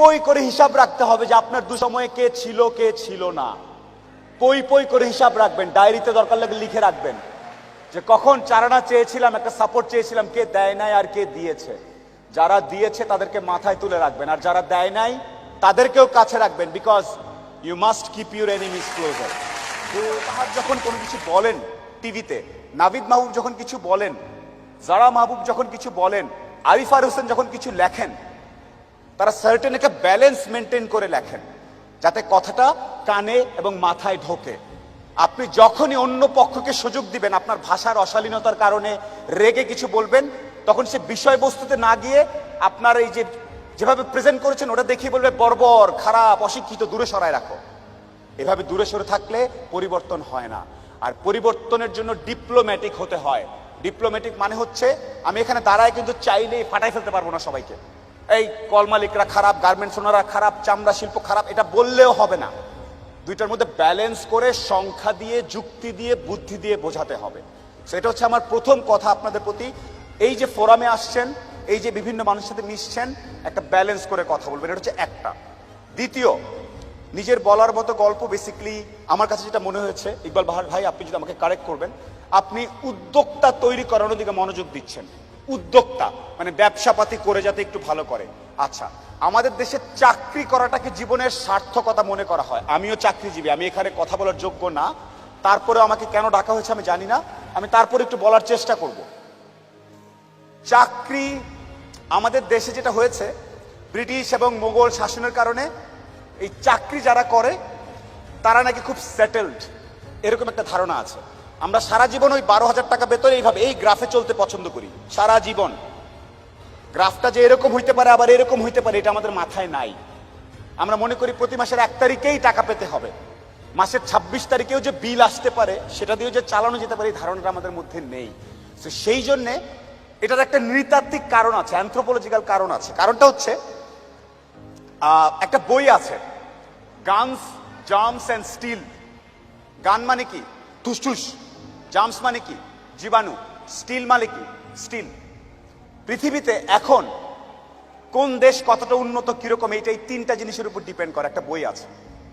পই করে হিসাব রাখতে হবে যে আপনার দুসময়ে কে ছিল না। পই করে হিসাব রাখবেন, ডায়েরিতে দরকার লাগলে লিখে রাখবেন যে কখন চারানা চেয়েছিলাম, একটা সাপোর্ট চেয়েছিলাম, কে দেয় নাই আর কে দিয়েছে। যারা দিয়েছে তাদেরকে মাথায় তুলে রাখবেন, আর যারা দেয় নাই তাদেরকেও কাছে রাখবেন, because you must keep your enemies closer. তো তাহার যখন কোনো কিছু বলেন টিভিতে, নাভিদ মাহবুব যখন কিছু বলেন, জারা মাহবুব যখন কিছু বলেন, আরিফার হোসেন যখন কিছু লেখেন, তারা সার্টেন একটা ব্যালেন্স মেনটেন করে লেখেন যাতে কথাটা কানে এবং মাথায় ঢোকে। আপনি যখনই অন্য পক্ষকে সুযোগ দিবেন আপনার ভাষার অশালীনতার কারণে রেগে কিছু বলবেন, তখন সে বিষয়বস্তুতে না গিয়ে আপনার এই যে যেভাবে প্রেজেন্ট করেছেন ওটা দেখিয়ে বলবে বর্বর, খারাপ, অশিক্ষিত, দূরে সরায় রাখো। এভাবে দূরে সরে থাকলে পরিবর্তন হয় না। আর পরিবর্তনের জন্য ডিপ্লোম্যাটিক হতে হয়। ডিপ্লোম্যাটিক মানে হচ্ছে আমি এখানে দাঁড়ায় কিন্তু চাইলেই ফাটাই ফেলতে পারবো না সবাইকে, এই কল মালিকরা খারাপ, গার্মেন্টস ওনারা খারাপ, চামড়া শিল্প খারাপ, এটা বললেও হবে না। দুইটার মধ্যে ব্যালেন্স করে সংখ্যা দিয়ে, যুক্তি দিয়ে, বুদ্ধি দিয়ে বোঝাতে হবে। সেটা হচ্ছে আমার প্রথম কথা আপনাদের প্রতি। এই যে ফোরামে আসছেন, এই যে বিভিন্ন মানুষের সাথে মিশছেন, একটা ব্যালেন্স করে কথা বলবেন, এটা হচ্ছে একটা। দ্বিতীয়, নিজের বলার মতো গল্প বেসিক্যালি আমার কাছে যেটা মনে হয়েছে, ইকবাল বাহার ভাই আপনি যদি আমাকে কারেক্ট করবেন, আপনি উদ্যোক্তা তৈরি করানোর দিকে মনোযোগ দিচ্ছেন। উদ্যোক্তা মানে ব্যবসাপাতি করে যাতে একটু ভালো করে। আচ্ছা, আমাদের দেশে চাকরি করাটাকে জীবনের সার্থকতা মনে করা হয়। আমিও চাকরিজীবী, আমি এখানে কথা বলার যোগ্য না, তারপরে আমাকে কেন ডাকা হয়েছে আমি জানি না, আমি তারপরে একটু বলার চেষ্টা করব। চাকরি আমাদের দেশে যেটা হয়েছে, ব্রিটিশ এবং মোগল শাসনের কারণে এই চাকরি যারা করে তারা নাকি খুব সেটেলড, এরকম একটা ধারণা আছে। আমরা সারা জীবন ওই 12,000 টাকা বেতন এইভাবে এই গ্রাফে চলতে পছন্দ করি সারা জীবন। গ্রাফটা যে এরকম হইতে পারে আবার এরকম হইতে পারে এটা আমাদের মাথায় নাই। আমরা মনে করি প্রতি মাসের 1 তারিখেই টাকা পেতে হবে, মাসের 26 তারিখেও যে বিল আসতে পারে সেটা দিয়েও যে চালানো যেতে পারে এই ধারণাটা আমাদের মধ্যে নেই। তো সেই জন্যে এটার একটা নৃতাত্ত্বিক কারণ আছে, অ্যানথ্রোপোলজিক্যাল কারণ আছে। কারণটা হচ্ছে একটা বই আছে, গানস, জার্মস অ্যান্ড স্টিল। গান মানে কি? ঠুসঠুস। জার্মস মানে কি? জীবাণু। স্টিল মানে কি? স্টিল। পৃথিবীতে এখন কোন দেশ কতটা উন্নত, কিরকম, এইটাই 3টা জিনিসের উপর ডিপেন্ড করে। একটা বই আছে।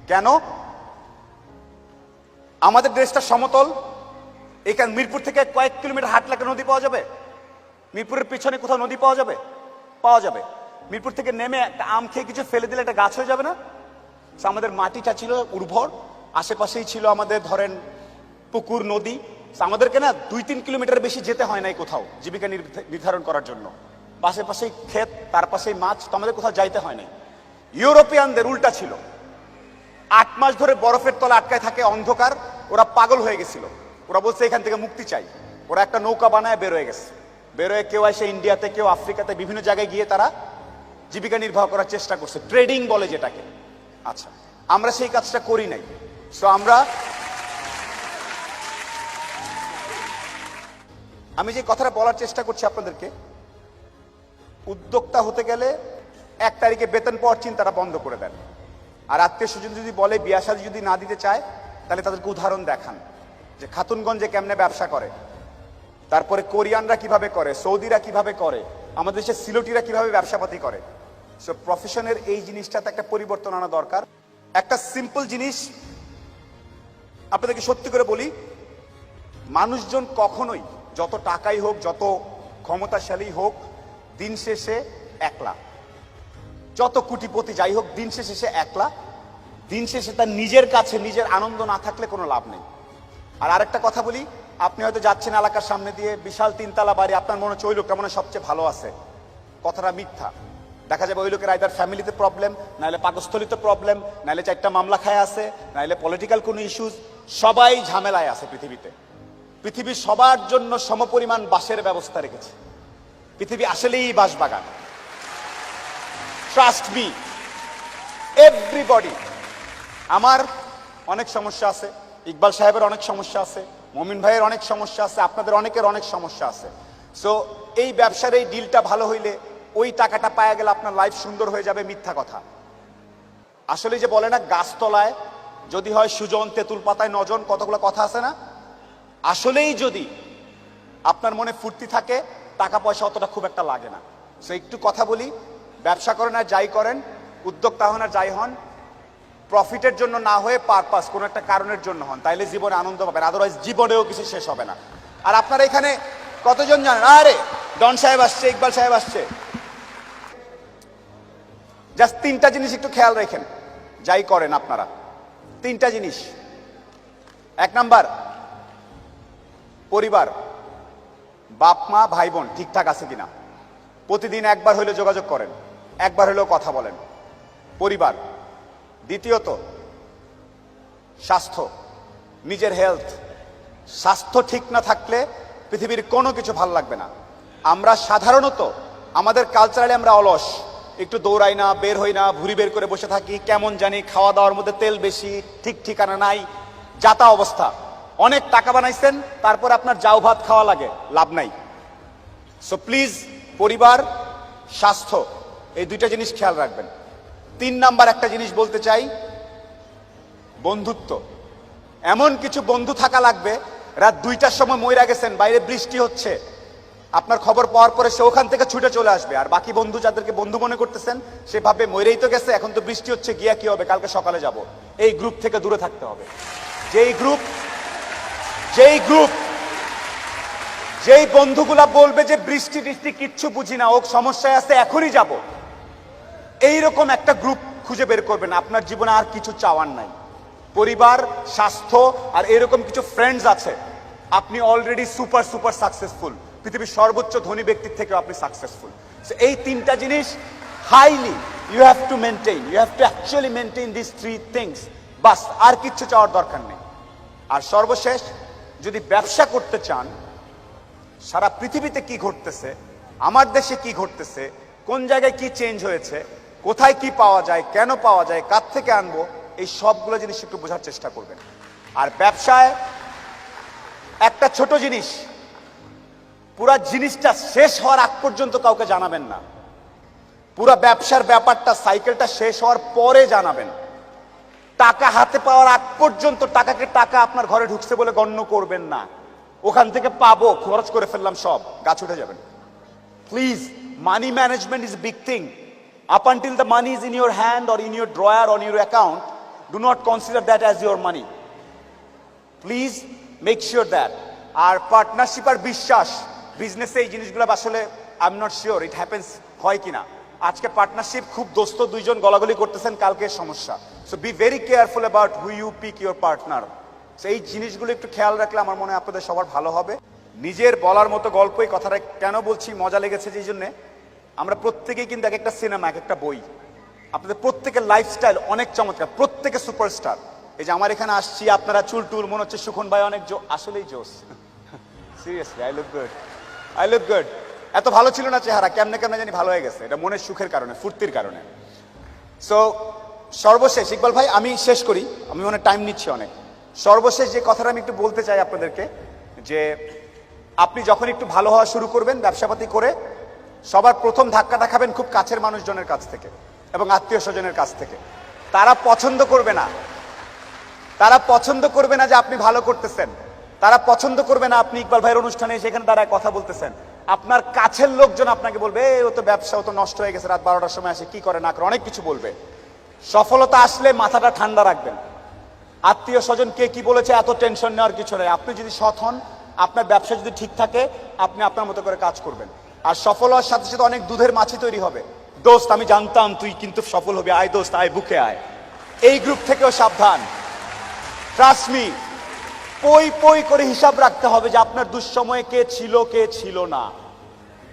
কেন? আমাদের দেশটা সমতল, এখানে মিরপুর থেকে কয়েক কিলোমিটার হাঁটলে একটা নদী পাওয়া যাবে? মিরপুরের পিছনে কোথাও নদী পাওয়া যাবে? পাওয়া যাবে। মিরপুর থেকে নেমে একটা আম খেয়ে কিছু ফেলে দিলে একটা গাছ হয়ে যাবে না? আমাদের মাটিটা ছিল উর্বর, আশেপাশেই ছিল আমাদের ধরেন পুকুর, নদী। আমাদেরকে না 2-3 কিলোমিটার বেশি যেতে হয় নাই কোথাও জীবিকা নির্ধারণ করার জন্য। পাশে পাশেই ক্ষেত, তার পাশেই মাছ, তো আমাদের কোথাও যাইতে হয় নাই। ইউরোপিয়ানদের উল্টা ছিল। 8 মাস ধরে বরফের তলে আটকায় থাকে, অন্ধকার, ওরা পাগল হয়ে গেছিল। ওরা বলছে এখান থেকে মুক্তি চাই। ওরা একটা নৌকা বানায় বেরোয় গেছে। বেরোয় কেউ আসে ইন্ডিয়াতে, কেউ আফ্রিকাতে, বিভিন্ন জায়গায় গিয়ে তারা জীবিকা নির্বাহ করার চেষ্টা করছে, ট্রেডিং বলে যেটাকে। আচ্ছা, আমরা সেই কাজটা করি নাই। সো আমি যে কথাটা বলার চেষ্টা করছি আপনাদেরকে, উদ্যোক্তা হতে গেলে 1 তারিখে বেতন পাওয়ার চিন্তাটা বন্ধ করে দেন। আর আত্মীয় স্বজন যদি বলে, বিয়া শাদী যদি না দিতে চায়, তাহলে তাদেরকে উদাহরণ দেখান যে খাতুনগঞ্জে কেমনে ব্যবসা করে, তারপরে কোরিয়ানরা কিভাবে করে, সৌদিরা কিভাবে করে, আমাদের দেশের সিলোটিরা কিভাবে ব্যবসাপাতি করে। সো প্রফেশনের এই জিনিসটাতে একটা পরিবর্তন আনা দরকার। একটা সিম্পল জিনিস আপনাদেরকে সত্যি করে বলি, মানুষজন কখনোই, যত টাকাই হোক, যত ক্ষমতাশালী হোক, দিন শেষে একলা। যত কোটিপতি যাই হোক, দিন শেষে সে একলা। দিন শেষে তার নিজের কাছে নিজের আনন্দ না থাকলে কোনো লাভ নেই। আর আরেকটা কথা বলি, আপনি হয়তো যাচ্ছেন এলাকার সামনে দিয়ে, বিশাল 3 তলা বাড়ি, আপনার মনে হচ্ছে ওই লোকটা মনে সবচেয়ে ভালো আছে। কথাটা মিথ্যা। দেখা যাবে ওই লোকের আইদার ফ্যামিলিতে প্রবলেম, নাহলে পাকস্থলিতে প্রবলেম, নাহলে 4টা মামলা খায় আছে, নাহলে পলিটিক্যাল কোনো ইস্যুজ। সবাই ঝামেলায় আছে পৃথিবীতে। পৃথিবী সবার জন্য সমপরিমাণ বাসের ব্যবস্থা রেখেছে। পৃথিবী আসলেই বাসবাগান। Trust me, everybody. আমার অনেক সমস্যা আছে, ইকবাল সাহেবের অনেক সমস্যা আছে, মমিন ভাইয়ের অনেক সমস্যা আছে, আপনাদের অনেকের অনেক সমস্যা আছে। সো এই ব্যবসার এই ডিলটা ভালো হইলে, ওই টাকাটা পাওয়া গেলে আপনার লাইফ সুন্দর হয়ে যাবে, মিথ্যা কথা। আসলে যে বলে না, গাছতলায় যদি হয় সুজন, তেঁতুল পাতায় নজন, কতগুলো কথা আছে না? আসলেই যদি আপনার মনে ফুর্তি থাকে, টাকা পয়সা অতটা খুব একটা লাগে না। সো একটু কথা বলি, ব্যবসা করেন আর যাই করেন, উদ্যোক্তা হন আর যাই হন, প্রফিটের জন্য না হয়ে পারপাস কোনো একটা কারণের জন্য হন, তাইলে জীবনে আনন্দ পাবেন, আদারওয়াইজ জীবনেও কিছু শেষ হবে না। আর আপনারা এখানে কতজন জানেন, আরে ডন সাহেব আসছে, ইকবাল সাহেব আসছে, জাস্ট তিনটা জিনিস একটু খেয়াল রাখেন যাই করেন আপনারা, তিনটা জিনিস। এক নাম্বার, পরিবার, বাপ মা ভাই বোন ঠিকঠাক আছে কিনা, প্রতিদিন একবার হইলে যোগাযোগ করেন, একবার হইলেও কথা বলেন, পরিবার। দ্বিতীয়ত, স্বাস্থ্য, নিজের হেলথ। স্বাস্থ্য ঠিক না থাকলে পৃথিবীর কোনো কিছু ভালো লাগবে না। আমরা সাধারণত আমাদের কালচারালি আমরা অলস, একটু দৌড়াই না, বের হই না, ভুঁড়ি বের করে বসে থাকি, কেমন জানি, খাওয়া দাওয়ার মধ্যে তেল বেশি, ঠিক ঠিকানা নাই, যাতা অবস্থা। অনেক টাকা বানাইছেন, তারপর আপনার জাউ ভাত খাওয়া লাগে, লাভ নাই। সো প্লিজ, পরিবার, স্বাস্থ্য, এই দুইটা জিনিস খেয়াল রাখবেন। 3 নাম্বার একটা জিনিস বলতে চাই, বন্ধুত্ব। এমন কিছু বন্ধু থাকা লাগবে, রাত 2টার সময় মইরা গেছেন, বাইরে বৃষ্টি হচ্ছে, আপনার খবর পাওয়ার পরে সে ওখান থেকে ছুটে চলে আসবে, আর বাকি বন্ধু যাদেরকে বন্ধু মনে করতেছেন সে ভাববে মইরেই তো গেছে, এখন তো বৃষ্টি হচ্ছে, গিয়া কি হবে, কালকে সকালে যাব। এই গ্রুপ থেকে দূরে থাকতে হবে। যেই বন্ধুগুলা বলবে যে বৃষ্টি টিষ্টি কিচ্ছু বুঝি না, ও সমস্যায় আছে, এখনই যাব, এইরকম একটা গ্রুপ খুঁজে বের করবেন। আপনার জীবনে আর কিছু চাওয়ার নাই, পরিবার, স্বাস্থ্য আর এরকম কিছু ফ্রেন্ডস আছে, আপনি অলরেডি সুপার সুপার সাকসেসফুল, পৃথিবীর সর্বোচ্চ ধনী ব্যক্তির থেকেও আপনি সাকসেসফুল। এই তিনটা জিনিস highly you have to maintain, you have to actually maintain this 3 things, বাস, আর কিচ্ছু চাওয়ার দরকার নেই। আর সর্বশেষ, যদি ব্যবসা করতে চান, সারা পৃথিবীতে কি ঘটতেছে, আমার দেশে কি ঘটতেছে, কোন জায়গায় কি চেঞ্জ হয়েছে, কোথায় কি পাওয়া যায়, কেন পাওয়া যায়, কার থেকে আনবো, এই সবগুলো জিনিস একটু বোঝার চেষ্টা করবেন। আর ব্যবসায় একটা ছোট জিনিস, পুরা জিনিসটা শেষ হওয়ার আগ পর্যন্ত কাউকে জানাবেন না। পুরা ব্যবসার ব্যাপারটা, সাইকেলটা শেষ হওয়ার পরে জানাবেন। টাকা হাতে পাওয়ার আগ পর্যন্ত টাকাকে টাকা আপনার ঘরে ঢুকছে বলে গণ্য করবেন না। ওখান থেকে পাবো, খরচ করে ফেললাম, সব গাছ উঠে যাবেন। Please, money management is big thing. Up until the money is in your hand or in your drawer or in your account, do not consider that as your money. Please make sure that. আর partnership আর বিশ্বাস, বিজনেসে এই জিনিসগুলো আসলে I am not sure it happens হয় কিনা। আজকে পার্টনারশিপ খুব দোস্ত দুইজন গলাগলি করতেছেন, কালকে সমস্যা। So be very careful about who you pick your partner. এই জিনিসগুলো একটু খেয়াল রাখলে আমার মনে হয় আপনাদের সবার ভালো হবে। নিজের বলার মতো গল্প, এই কথাটা কেন বলছি, মজা লেগেছে যেই জন্যে, আমরা প্রত্যেকেই কিন্তু এক একটা সিনেমা, এক একটা বই। আপনাদের প্রত্যেকের লাইফস্টাইল অনেক চমৎকার, প্রত্যেকে সুপারস্টার। এই যে আমার এখানে আসছি, আপনারা চুল টুল, মনে হচ্ছে সুখন ভাই অনেক আসলেই জোস। Seriously, I look good. এত ভালো ছিল না চেহারা, কেমনে কেমনে জানি ভালো হয়ে গেছে, এটা মনের সুখের কারণে, ফুর্তির কারণে। সো সর্বশেষ, ইকবাল ভাই আমি শেষ করি, আমি অনেক টাইম নিচ্ছি অনেক। সর্বশেষ যে কথাটা আমি একটু বলতে চাই আপনাদেরকে, যে আপনি যখন একটু ভালো হওয়া শুরু করবেন ব্যবসাপাতি করে, সবার প্রথম ধাক্কাটা খাবেন খুব কাছের মানুষজনের কাছ থেকে এবং আত্মীয় স্বজনের কাছ থেকে। তারা পছন্দ করবে না যে আপনি ভালো করতেছেন, তারা পছন্দ করবে না আপনি ইকবাল ভাইয়ের অনুষ্ঠানে সেখানে দাঁড়ায় কথা বলতেছেন। আপনার কাছের লোকজন আপনাকে বলবে, ও তো ব্যবসা, ও তো নষ্ট হয়ে গেছে, রাত 12টার সময় আসে, কি করে না করে, অনেক কিছু বলবে। সফলতা আসলে মাথাটা ঠান্ডা রাখবেন। আত্মীয় স্বজন কে কি বলেছে এত টেনশন নেওয়ার কিছু নেই। আপনি যদি সৎ হন, আপনার ব্যবসা যদি ঠিক থাকে, আপনি আপনার মতো করে কাজ করবেন। আর সফল হওয়ার সাথে সাথে অনেক দুধের মাছি তৈরি হবে। দোস্ত আমি জানতাম তুই কিন্তু সফল হবি, আয় দোস্ত আয়, বুকে আয়। এই গ্রুপ থেকেও সাবধান। ট্রাস্ট মি, পই করে হিসাব রাখতে হবে যে আপনার দুঃসময়ে কে ছিল না।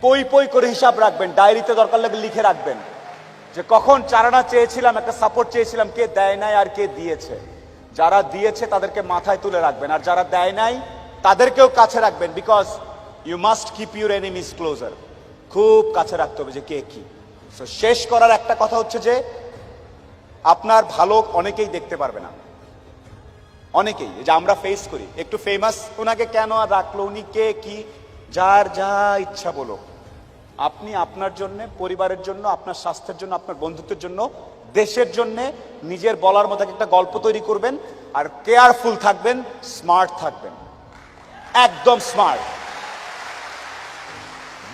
পই করে হিসাব রাখবেন, ডায়েরিতে দরকার লাগে লিখে রাখবেন যে কখন চারানা চেয়েছিলাম, একটা সাপোর্ট চেয়েছিলাম, কে দেয় নাই আর কে দিয়েছে। যারা দিয়েছে তাদেরকে মাথায় তুলে রাখবেন, আর যারা দেয় নাই তাদেরকেও কাছে রাখবেন। Because you must keep your enemies closer. খুব কাছে রাখতে হবে যে কে কি। সো শেষ করার একটা কথা হচ্ছে যে আপনার ভালো অনেকেই দেখতে পারবে না, অনেকেই, যে আমরা ফেস করি। একটু ফেমাস, ওনাকে কেন আর রাখলো, উনি কে কি, যার যা ইচ্ছা বলো। আপনি আপনার জন্য, পরিবারের জন্য, আপনার স্বাস্থ্যের জন্য, আপনার বন্ধুত্বের জন্য, দেশের জন্য নিজের বলার মতো একটা গল্প তৈরি করবেন। আর কেয়ারফুল থাকবেন, স্মার্ট থাকবেন, একদম স্মার্ট।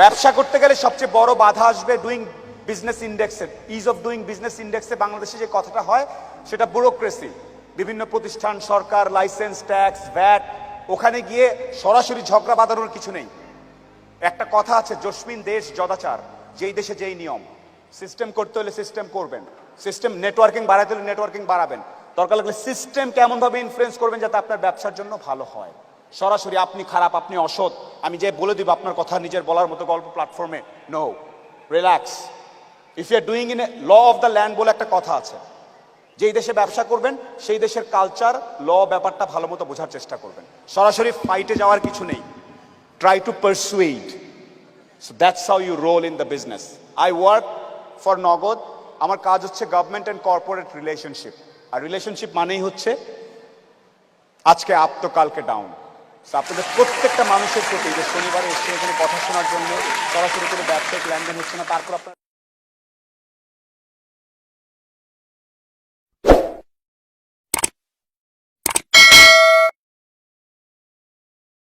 ব্যবসা করতে গেলে সবচেয়ে বড় বাধা আসবে ডুইং বিজনেস ইন্ডেক্সে, ইজ অফ ডুইং বিজনেস ইন্ডেক্সে বাংলাদেশে যে কথাটা হয় সেটা ব্যুরোক্রেসি, বিভিন্ন প্রতিষ্ঠান, সরকার, লাইসেন্স, ট্যাক্স, ভ্যাট, ওখানে গিয়ে সরাসরি ঝগড়া বাঁধানোর কিছু নেই। একটা কথা আছে, জসমিন দেশ জদাচার, যেই দেশে যেই নিয়ম। সিস্টেম করতে হলে সিস্টেম করবেন, সিস্টেম নেটওয়ার্কিং বাড়াতে হলে নেটওয়ার্কিং বাড়াবেন, দরকার লাগলে সিস্টেম কেমন ভাবে ইনফ্লুয়েন্স করবেন যাতে আপনার ব্যবসার জন্য ভালো হয়। সরাসরি আপনি খারাপ, আপনি অসৎ, আমি যে বলে দিব আপনার কথা নিজের বলার মতো গল্প প্ল্যাটফর্মে, no, relax. If you are doing in a law of the land বলে একটা কথা আছে, যেই দেশে ব্যবসা করবেন সেই দেশের কালচার, ল, ব্যাপারটা ভালো মতো বোঝার চেষ্টা করবেন। সরাসরি ফাইটে যাওয়ার কিছু নেই, try to persuade. So that's how you roll in the business. I work for Nagad, আমার কাজ হচ্ছে গভর্নমেন্ট অ্যান্ড কর্পোরেট রিলেশনশিপ। আর রিলেশনশিপ মানেই হচ্ছে আজকে আপ তো কালকে ডাউন। আপনাদের প্রত্যেকটা মানুষের প্রতি, যে শনিবারে এসে এখানে কথা শোনার জন্য সরাসরি কোনো ব্যবসায়িক লেনদেন হচ্ছে না, তারপর আপনার